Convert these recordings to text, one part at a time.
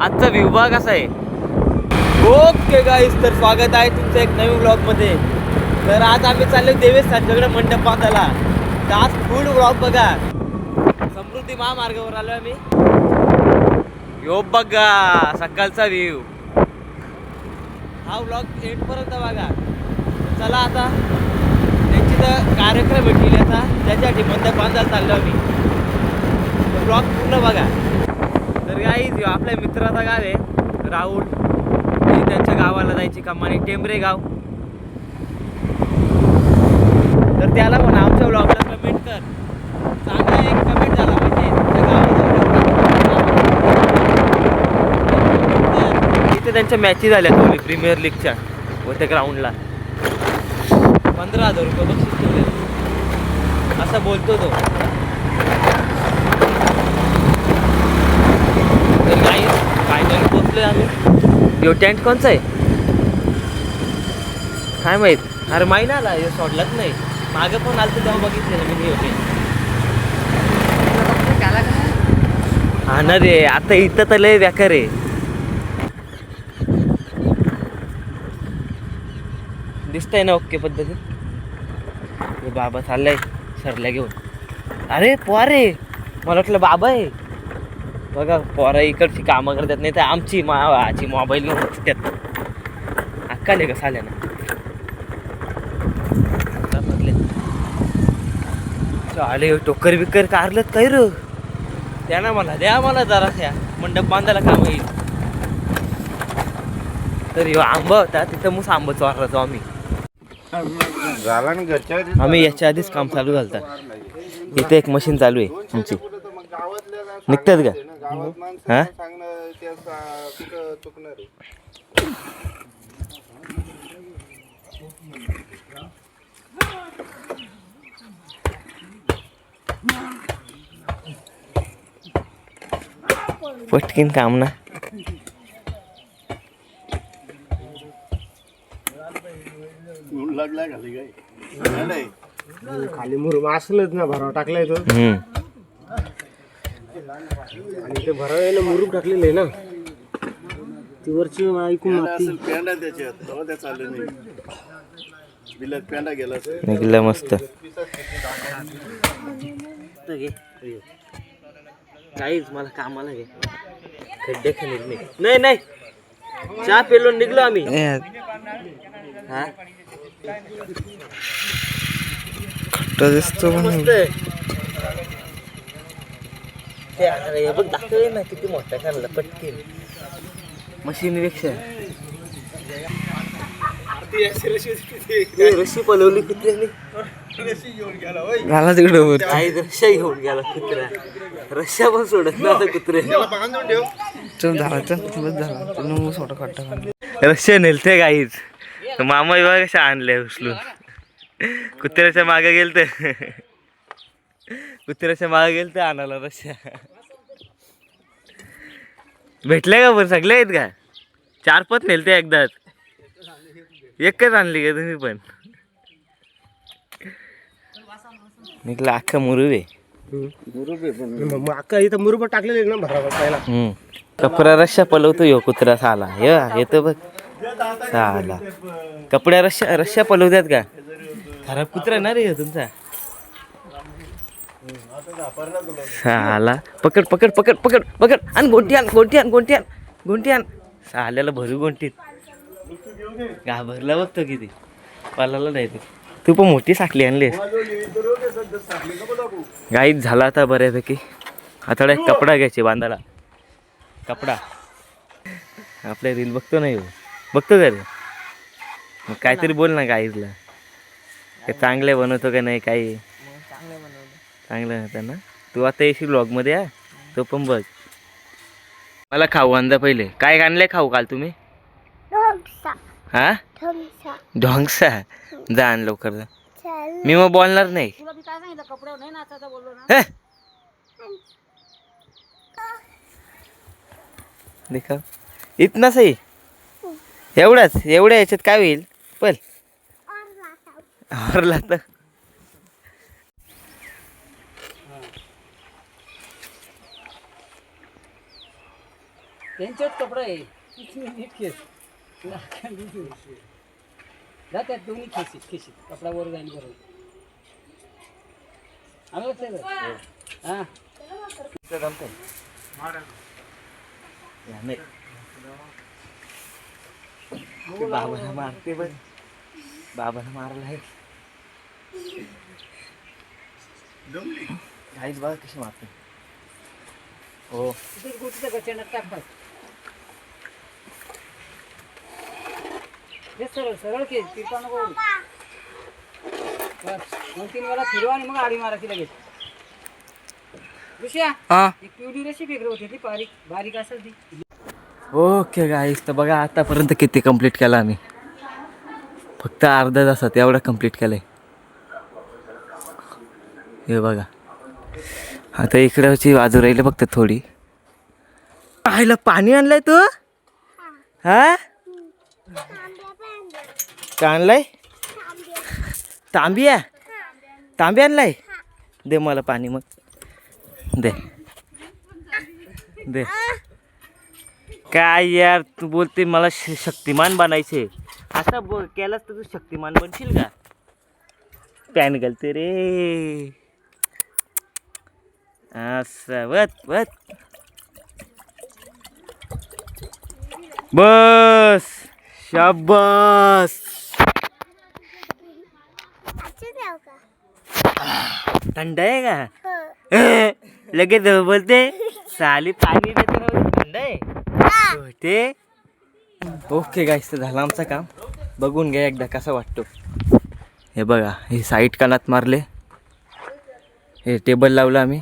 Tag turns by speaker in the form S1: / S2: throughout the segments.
S1: आजचा व्ह्यू बघा कसा आहे. ओके गाईस, तर स्वागत आहे तुमचं एक नवीन व्लॉगमध्ये. तर आज आम्ही चाललो देवस्थानच्याकडे मंडप बांधायला. तर आज फुल व्लॉग बघा. समृद्धी महामार्गावर आलो आम्ही. यो बघा सकाळचा व्ह्यू. हा व्लॉग एंडपर्यंत बघा. चला आता त्यांची तर कार्यक्रम भेटले आता, त्याच्यासाठी मंडप बांधायला चाललो आम्ही. व्लॉग पूर्ण बघा. तर गाईज आपल्या मित्राचा गाव आहे राहुल. त्यांच्या गावाला जायची कमानी टेंबरे गाव. तर त्याला म्हणा आमच्या व्लॉगला कमेंट कर. चांगला एक कमेंट झाला म्हणजे तुमच्या गावाला. इथे त्यांच्या मॅची झाल्या दोन्ही प्रीमियर लीगच्या व त्या ग्राउंडला 15,000 रुपये बक्षीस ठेवले असं बोलतो तो. तर काही फायनली पोचलोय आम्ही. यो टेंट कोणचा आहे काय माहीत. अरे माहिती आला हे सोडलाच नाही. मागं पण आलं तर तेव्हा बघितलेलं मी हे टेंट. हा ना रे, आता इथं तर लय बेकार आहे. दिसतंय ना ओके पद्धतीत. बाबा चाललाय सरल्या घेऊन. अरे पोरे, मला वाटलं बाबा आहे. बघा पोरं इकडची कामं करतात, नाही तर आमची आजी मोबाईल घेऊन बसतात. अक्काले का साल्याना चाले टोकर बिकर कारलं काय र. त्यानं मला द्या मला जरा त्या मंडप बांधायला काम येईल. तर ह्यो आंबा होता तिथं मुस आंबा चोरला आम्ही. आम्ही याच्या आधीच काम चालू झालं. इथे एक मशीन चालू आहे तुमची. निघतात का हा. पटकीन काम ना.
S2: खाली मुरुम असलच ना, भरावा टाकलाय तो. आणि ते भरावायला मुरुम टाकलेलं आहे ना, ती वरची ऐकून माती पेंडा त्याच्यात बिलात पेंडा गेला
S1: निघलं मस्त. काहीच मला कामाला घे खड्डे खाली नाही नाही. चहा पेलो निघलो आम्ही. हा दिसतो मस्त. ते हे बघ दाखवले ना किती मोठा खाल्ला पटकीन मशीनपेक्षा. रशी पलवली कुत्र्याने. झाला तिकडे रश्या घेऊन गेला कुत्र्या. रश्या पण सोडत ना आता कुत्रे. रश्या नेलते गाईच. मामा बघा कशा आणल्या उचलून. कुत्र्याच्या मागे गेलते. कुत्र्याच्या मागे गेलते आणायला रश्या. भेटले का पण सगळे आहेत का. 4-5 नेलते एकदाच. एकच आणली का तुम्ही पण. निघला अख्खा मुरुबे.
S2: अक्का इथं मुरुम टाकलेले ना भरावा पहिला.
S1: कपडा रश्या पलवतो यो कुत्रा साला. येतो बघ साला. कपड्या रश्या पलवतात का. खराब कुत्रा ना रे तुमचा साला. पकड पकड पकड पकड पकड. आणि गोंटी आण गोंटी आण गोंटी आण गोंटी आण. साल्याला भरू गोंटीत. घाबरला बघतो किती. पालाला नाही तू पण मोठी साखली आणलीस. गाईच झाला आता बऱ्यापैकी. आता एक कपडा घ्यायचे बांधायला. कपडा आपल्या रील बघतो नाही बघतो का रे. मग काहीतरी बोल ना गाईजला. ते चांगले बनवतो का नाही काही. चांगलं बनवतं ना. तू आता येशील व्लॉगमध्ये या तो पण बघ. मला खाऊ आणजा पहिले. काय आणलंय खाऊ काल तुम्ही. हा ढोंगसा. जा आण लवकर जा. मी मग बोलणार नाही. देखा इतना सही. एवढाच एवढ्या याच्यात काय होईल. पण आवरला तर
S3: त्यांच्याच कपडा आहे नीट खेच जा त्यात दोन्ही खेशीत कपडा वर जाईल बरोबर आलं लक्षात हां
S1: बाबाला मारते बघ बाबाला मारला आहे काहीच बघा कशी मारते हो
S3: तिथे गोटीच्या गचण्यात टाकतात हे सरळ केस तिरपा नको बस 2-3 वेळा फिरवा आणि मग आडी मारायची लगेच ऋषिया एक पिवळी रशी फेकली होती ती बारीक असेल ती
S1: ओके गाईस तर बघा आतापर्यंत किती कंप्लीट केला आम्ही फक्त अर्ध्या तासात एवढा कंप्लीट केलंय हे बघा आता इकडची बाजू राहिली फक्त थोडी आईला पाणी आणलंय तू हा काय आणलंय तांबी आणलाय दे मला पाणी मग दे दे काय यार तू बोलते मला शक्तिमान बनायचे असं केलास तर तू शक्तिमान बनशील का पॅन घालते रे असं वत बस शाबास थंड आहे का लगेच बोलते साली पाणी थंड आहे ते ओके गाईस तर झालं आमचं काम बघून घ्या एकदा कसा वाटतो हे बघा हे साईड कानात मारले हे टेबल लावलं आम्ही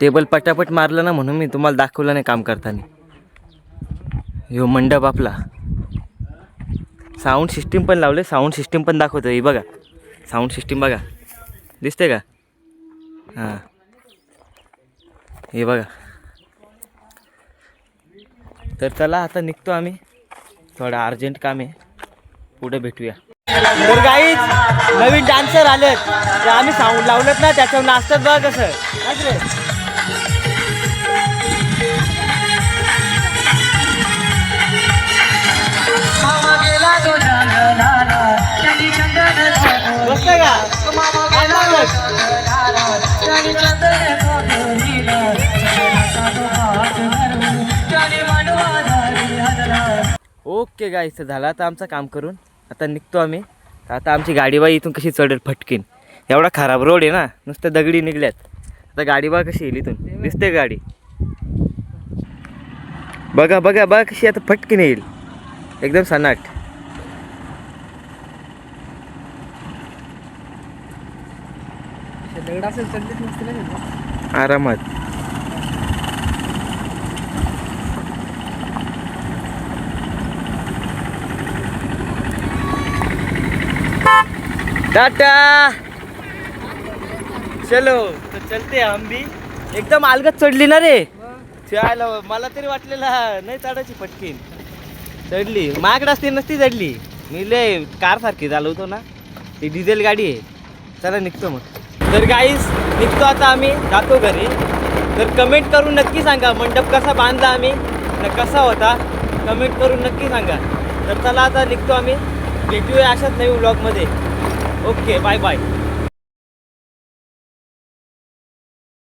S1: टेबल पटापट मारलं ना म्हणून मी तुम्हाला दाखवलं नाही काम करताना ह्यो मंडप आपला साऊंड सिस्टीम पण लावले साऊंड सिस्टीम पण दाखवतो हे बघा साऊंड सिस्टीम बघा दिसते का हां हे बघा तर चला आता निघतो आम्ही थोडं अर्जंट काम आहे पुढे भेटूया तर गाईज नवीन डान्सर आलेत ते आम्ही साऊंड लावलेत ना त्याच्यावर नाचतात बघा कसं बसतंय का ओके गाईस झालं आता आमचं काम करून आता निघतो आम्ही आता आमची गाडीबाई इथून कशी चढेल फटकीन एवढा खराब रोड आहे ना नुसतं दगडी निघल्यात आता गाडीबा कशी येईल इथून दिसते गाडी बघा बघा बघा कशी आता फटकीन येईल एकदम सनाट
S3: दगड असेल चढलीच नसते ना
S1: आरामात टाटा चलो तो चलते हम भी एकदम अलगत चढली ना रे चायला मला तरी वाटलेला नाही चढायची पटकीन चढली माझ्याकडे असती नसती चढली मी लय कार सारखी चालवतो ना ती डिझेल गाडी आहे चला निघतो मग तर गाईस निघतो आता आम्ही जातो घरी तर कमेंट करून नक्की सांगा मंडप कसा बांधला आम्ही न कसा होता कमेंट करून नक्की सांगा तर चला आता निघतो आम्ही भेटूया अशाच नवीन व्लॉगमध्ये ओके बाय बाय